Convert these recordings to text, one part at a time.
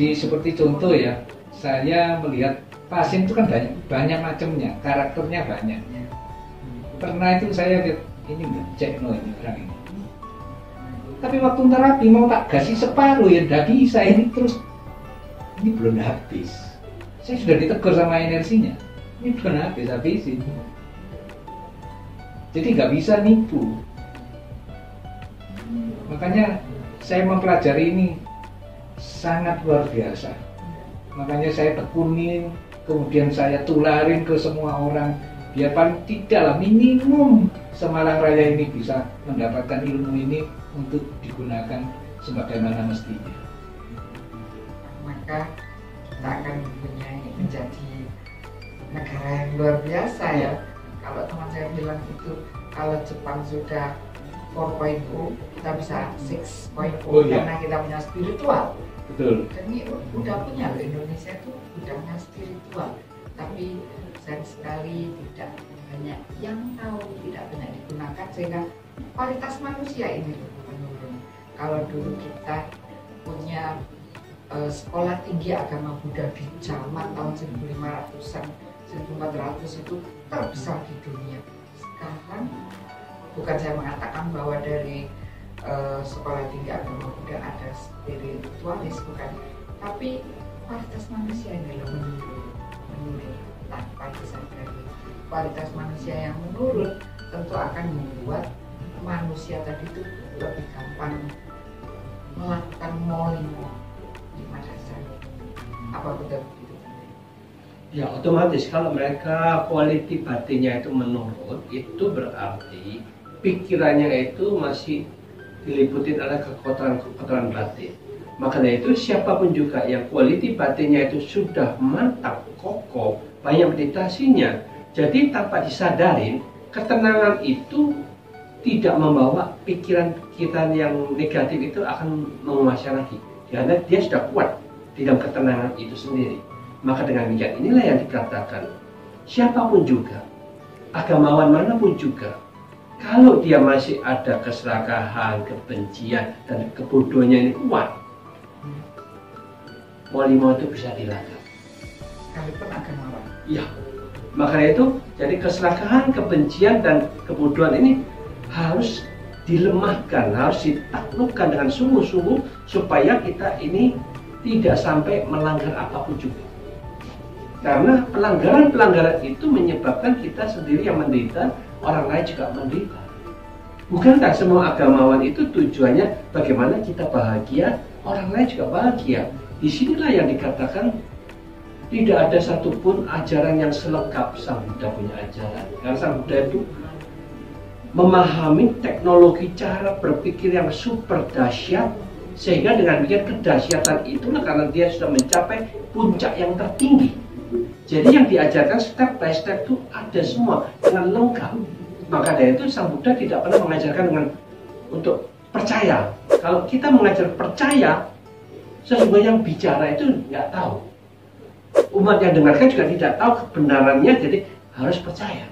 Jadi seperti contoh ya, saya melihat pasien itu kan banyak macamnya, karakternya banyak. Pernah itu saya lihat ini cek ini orang ini. Tapi waktu terapi mau tak kasih separuh ya tidak bisa, ini terus ini belum habis. Saya sudah ditegur sama energinya, ini belum habisin. Jadi nggak bisa nipu. Makanya saya mempelajari ini sangat luar biasa. Makanya saya tekunin, kemudian saya tularin ke semua orang. Biar paling tidak lah minimum Semalang Raya ini bisa mendapatkan ilmu ini untuk digunakan sebagaimana mestinya. Maka kita akan menjadi negara yang luar biasa ya. Kalau teman saya bilang itu, kalau Jepang sudah 4.0, kita bisa 6.0 karena kita punya spiritual. Betul. Dan ini udah punya loh, Indonesia itu udah punya spiritual, tapi sayang sekali tidak banyak yang tahu, tidak banyak digunakan sehingga kualitas manusia ini menurun. Kalau dulu kita punya sekolah tinggi agama Buddha di zaman tahun 1500-an, 1400 itu terbesar di dunia. Sekarang bukan saya mengatakan bahwa dari sekolah tinggi agama Buddha ada spiritualis, bukan, tapi kualitas manusia ini menurun tanpa disadari. Kualitas manusia yang menurun tentu akan membuat manusia tadi itu lebih gampang melakukan moling di masa depan. Apa betul begitu? Ya, otomatis kalau mereka quality batinnya itu menurun, itu berarti pikirannya itu masih diliputi oleh kekotoran batin. Makanya itu siapapun juga yang quality batinnya itu sudah mantap, kokoh, banyak meditasinya, jadi tanpa disadarin, ketenangan itu tidak membawa pikiran-pikiran yang negatif itu akan menguasai lagi. Karena dia sudah kuat di dalam ketenangan itu sendiri. Maka dengan demikian inilah yang dikatakan, siapapun juga, agamawan manapun juga, kalau dia masih ada keserakahan, kebencian, dan kebodohannya ini kuat, mau itu bisa dilacak. Sekalipun agamawan. Ya, makanya itu jadi keserakahan, kebencian, dan kebodohan ini harus dilemahkan, harus ditaklukkan dengan sungguh-sungguh supaya kita ini tidak sampai melanggar apapun juga. Karena pelanggaran-pelanggaran itu menyebabkan kita sendiri yang menderita, orang lain juga menderita. Bukankah semua agamawan itu tujuannya bagaimana kita bahagia, orang lain juga bahagia? Disinilah yang dikatakan tidak ada satupun ajaran yang selengkap Sang Buddha punya ajaran. Karena Sang Buddha itu memahami teknologi cara berpikir yang super dahsyat, sehingga dengan demikian kedahsyatan itulah karena dia sudah mencapai puncak yang tertinggi. Jadi yang diajarkan step by step itu ada semua dengan lengkap. Maka dari itu Sang Buddha tidak pernah mengajarkan dengan untuk percaya. Kalau kita mengajar percaya, sesungguhnya yang bicara itu nggak tahu. Umat yang dengarkan juga tidak tahu kebenarannya, jadi harus percaya.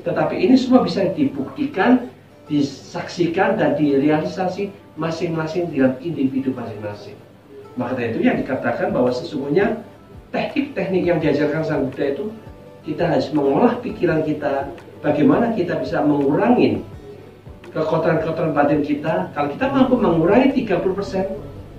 Tetapi ini semua bisa dibuktikan, disaksikan, dan direalisasi masing-masing dalam individu masing-masing. Maka dari itu yang dikatakan bahwa sesungguhnya teknik-teknik yang diajarkan Sang Buddha itu, kita harus mengolah pikiran kita, bagaimana kita bisa mengurangi kekotoran-kekotoran batin kita. Kalau kita mampu mengurangi 30%,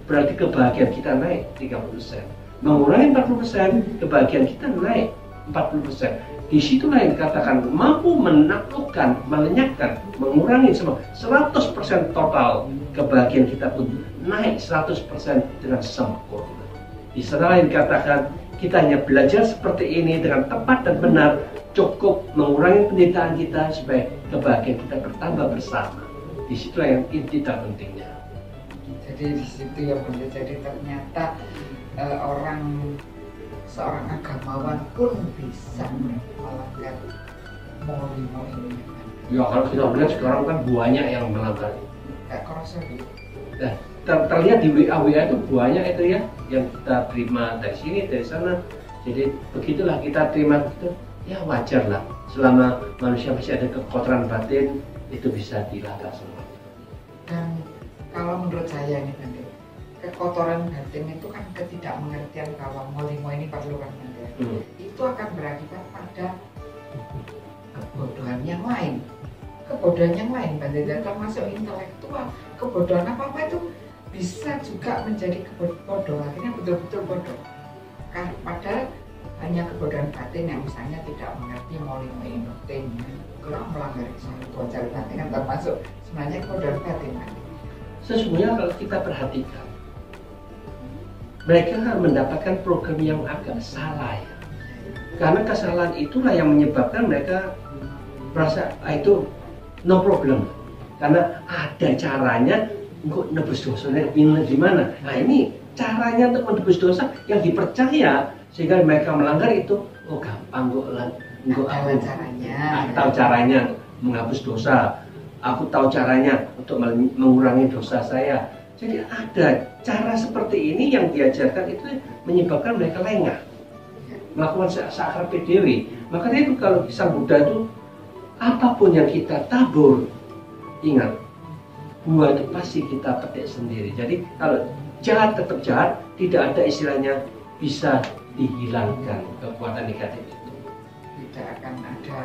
berarti kebahagiaan kita naik 30%. Mengurangi 40%, kebahagiaan kita naik 40%. Disitulah yang dikatakan mampu menaklukkan, melenyapkan, mengurangi semua 100% total, kebahagiaan kita pun naik 100% dengan sempurna. Di sana yang dikatakan kita hanya belajar seperti ini dengan tepat dan benar, cukup mengurangi penderitaan kita supaya kebahagiaan kita bertambah bersama. Disitulah yang inti terpentingnya. Jadi di situ yang benar. Jadi ternyata seorang agamawan pun bisa melanggar mau ini. Ya kalau kita lihat sekarang kan banyak yang melanggar. Kayak kerasa gitu. Nah, terlihat di WA itu banyak itu ya yang kita terima dari sini dari sana. Jadi begitulah kita terima itu, ya wajar lah. Selama manusia masih ada kekotoran batin, itu bisa dilacak semua. Dan kalau menurut saya nih Bante, kekotoran batin itu kan ketidakmengertian bahwa molimo ini perlu kan itu akan berakibat pada kebodohan yang lain. Kebodohan yang lain, termasuk intelektual, kebodohan apa itu bisa juga menjadi kebodohan, akhirnya betul-betul bodoh. Kan padahal hanya kebodohan batin yang misalnya tidak mengerti molimo inoten, kurang melanggar Tuhan cari batin kan termasuk sebenarnya kebodohan batin. Sesungguhnya kalau kita perhatikan, mereka mendapatkan program yang agak salah ya. Karena kesalahan itulah yang menyebabkan mereka merasa itu no problem. Karena ada caranya untuk nebus dosanya di mana. Nah ini caranya untuk menebus dosa yang dipercaya sehingga mereka melanggar itu gampang aku tahu caranya menghapus dosa, aku tahu caranya untuk mengurangi dosa saya. Jadi ada cara seperti ini yang diajarkan itu menyebabkan mereka lengah melakukan sakar PDW. Makanya itu kalau Sang Buddha itu apapun yang kita tabur, ingat buah itu pasti kita petik sendiri. Jadi kalau jahat tetap jahat, tidak ada istilahnya bisa dihilangkan kekuatan negatif itu. Tidak akan ada.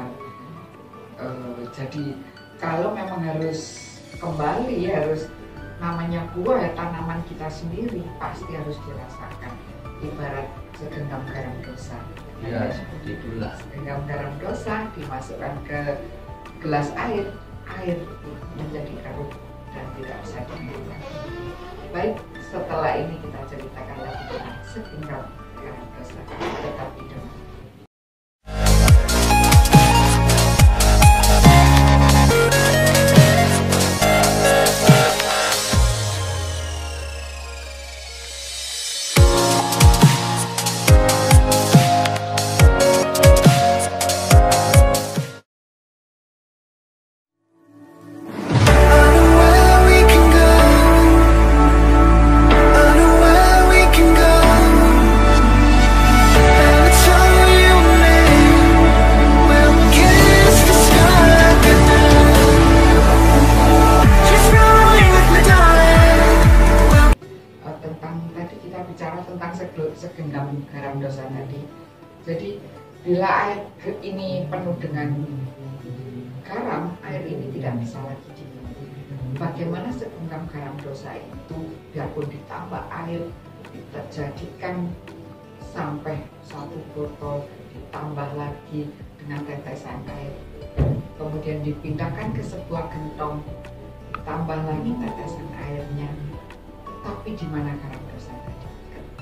Jadi kalau memang harus kembali, harus namanya buah ya, tanaman kita sendiri pasti harus dirasakan. Ibarat segenggam garam dosa. Ya seperti itulah. Segenggam garam dosa dimasukkan ke gelas air, air menjadi keruh dan tidak bisa diminum. Baik, setelah ini kita ceritakan lagi tentang segenggam garam dosa. Tetap hidup. Segenggam garam dosa tadi. Jadi bila air ini penuh dengan garam, air ini tidak bisa lagi diminum. Bagaimana segenggam garam dosa itu biarpun ditambah air, dijadikan sampai 1 botol, ditambah lagi dengan tetesan air, kemudian dipindahkan ke sebuah gentong, tambah lagi tetesan airnya. Tapi di mana garam dosa tadi?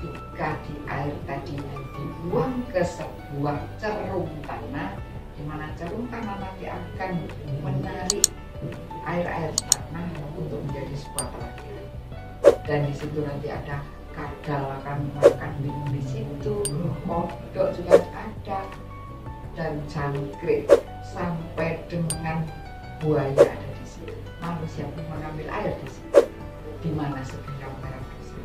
Ketika di air tadi dibuang ke sebuah cerung tanah, di mana cerung tanah nanti akan menarik air-air tanah untuk menjadi sebuah telaga. Dan di situ nanti ada kadal akan makan minum di situ, kodok juga ada, dan jangkrik sampai dengan buaya ada di situ. Manusia pun mengambil air di situ. Di mana segenggam garam dosa?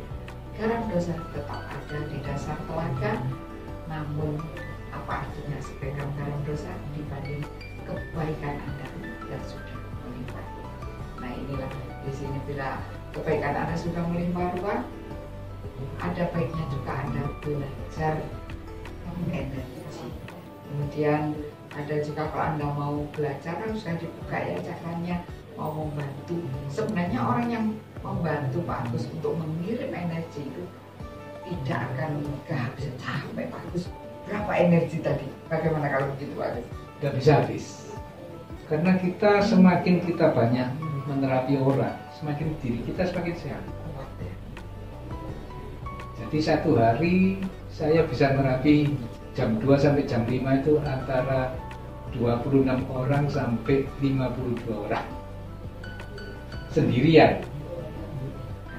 Garam dosa tetap ada di dasar telaga, namun apa artinya segenggam garam dosa dibanding kebaikan Anda yang sudah melimpah ruah? Nah inilah di sini bila kebaikan Anda sudah melimpah ruah, ada baiknya juga Anda belajar energi. Kemudian ada juga kalau Anda mau belajar harus dibuka ya caranya, mau membantu. Sebenarnya orang yang membantu Pak Agus untuk mengirim energi itu tidak akan kehabisan sampai Pak Agus. Berapa energi tadi? Bagaimana kalau begitu Pak Agus? Tidak bisa habis. Karena kita semakin kita banyak menerapi orang, semakin diri kita semakin sehat. Jadi satu hari saya bisa terapi jam 2 sampai jam 5 itu antara 26 orang sampai 52 orang. Sendirian.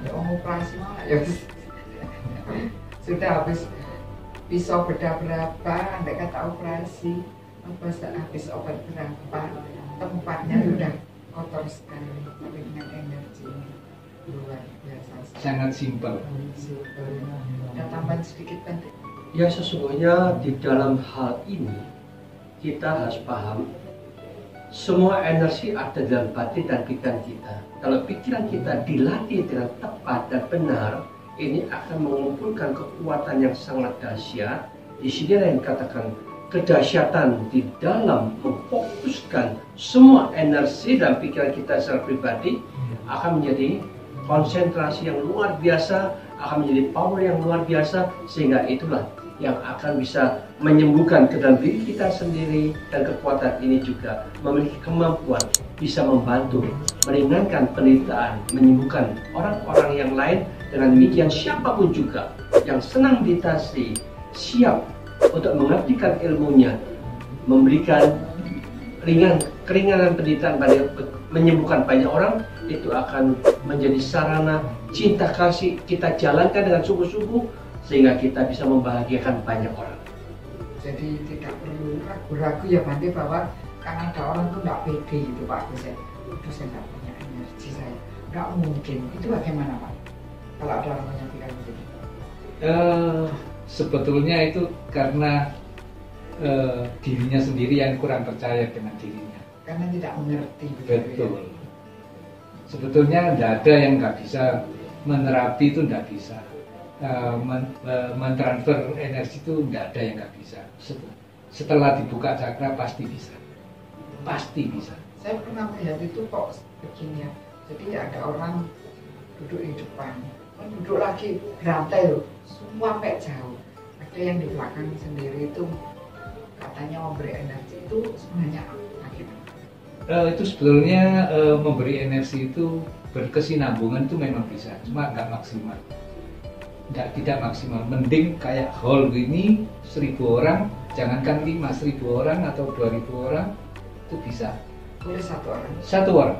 Ya operasi malah ya. Sudah habis pisau bedah berapa, Anda kata operasi, habis obat berapa, tempatnya sudah kotor sekali, tapi dengan energi luar biasa. Sangat simpel. Ada tambahan sedikit penting. Ya sesungguhnya di dalam hal ini kita harus paham semua energi ada dalam batin dan pikiran kita. Kalau pikiran kita dilatih dengan tepat dan benar, ini akan mengumpulkan kekuatan yang sangat dahsyat. Di sini yang dikatakan kedahsyatan di dalam memfokuskan semua energi dan pikiran kita secara pribadi akan menjadi konsentrasi yang luar biasa, akan menjadi power yang luar biasa, sehingga itulah yang akan bisa menyembuhkan ke dalam diri kita sendiri, dan kekuatan ini juga memiliki kemampuan bisa membantu meringankan penderitaan, menyembuhkan orang-orang yang lain. Dengan demikian siapapun juga yang senang meditasi, siap untuk mengabdikan ilmunya, memberikan keringanan penderitaan, menyembuhkan banyak orang, itu akan menjadi sarana cinta kasih kita jalankan dengan sungguh-sungguh, sehingga kita bisa membahagiakan banyak orang. Jadi tidak perlu ragu-ragu ya Bante, bahwa kan ada orang tuh nggak pede gitu Pak Agus ya. Itu saya nggak punya energi, saya nggak mungkin. Itu bagaimana Pak? Kalau ada orang yang bilang begitu? Sebetulnya itu karena dirinya sendiri yang kurang percaya dengan dirinya. Karena tidak mengerti. Betul. Ya? Sebetulnya tidak ada yang nggak bisa menerapi, itu tidak bisa. Mentransfer energi itu tidak ada yang nggak bisa. Setelah dibuka cakra pasti bisa. Pasti bisa. Saya pernah melihat itu kok begini ya. Jadi ada orang duduk di depan, duduk lagi berantai loh, semua sampai jauh. Ada yang di belakang sendiri itu katanya memberi energi, itu sebenarnya bagaimana? Itu sebetulnya memberi energi itu berkesinambungan itu memang bisa, cuma nggak maksimal. Tidak maksimal. Mending kayak hall ini 1000 orang, jangankan 5.000 orang atau 2.000 orang itu bisa. Boleh satu orang? Satu orang.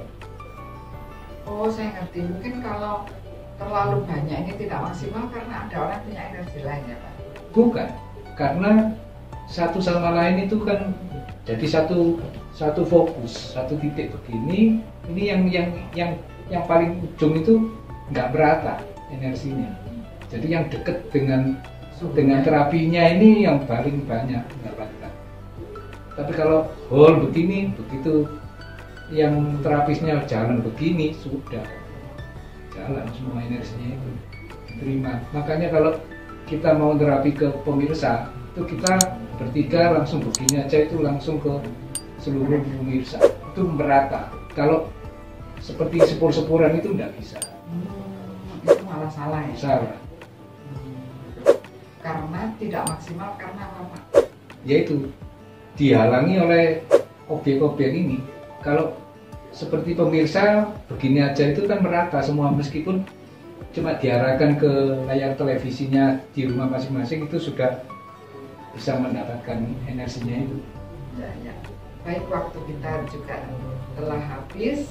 Oh, saya ngerti. Mungkin kalau terlalu banyak ini tidak maksimal karena ada orang punya energi lain ya Pak? Bukan, karena satu sama lain itu kan jadi satu fokus, satu titik begini. Ini yang paling ujung itu nggak merata energinya. Jadi yang dekat dengan terapinya ini yang paling banyak mendapatkan. Tapi kalau whole begini, begitu yang terapisnya jalan begini, sudah jalan semua energinya itu diterima. Makanya kalau kita mau terapi ke pemirsa, itu kita bertiga langsung begini aja, itu langsung ke seluruh pemirsa, itu merata. Kalau seperti sepur-sepuran itu nggak bisa. Itu malah salah ya? Salah. Karena tidak maksimal karena apa? Yaitu dihalangi oleh objek-objek ini. Kalau seperti pemirsa begini aja itu kan merata semua, meskipun cuma diarahkan ke layar televisinya di rumah masing-masing, itu sudah bisa mendapatkan energinya itu. Ya. Baik, waktu kita juga telah habis.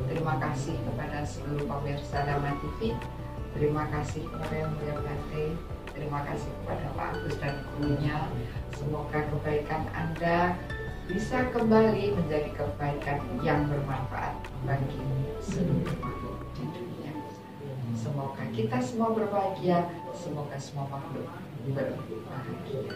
Terima kasih kepada seluruh pemirsa Dharma TV. Terima kasih kepada Yang Mulia Bante. Terima kasih kepada Pak Agus dan krunya. Semoga kebaikan Anda bisa kembali menjadi kebaikan yang bermanfaat bagi seluruh makhluk di dunia. Semoga kita semua berbahagia. Semoga semua makhluk berbahagia.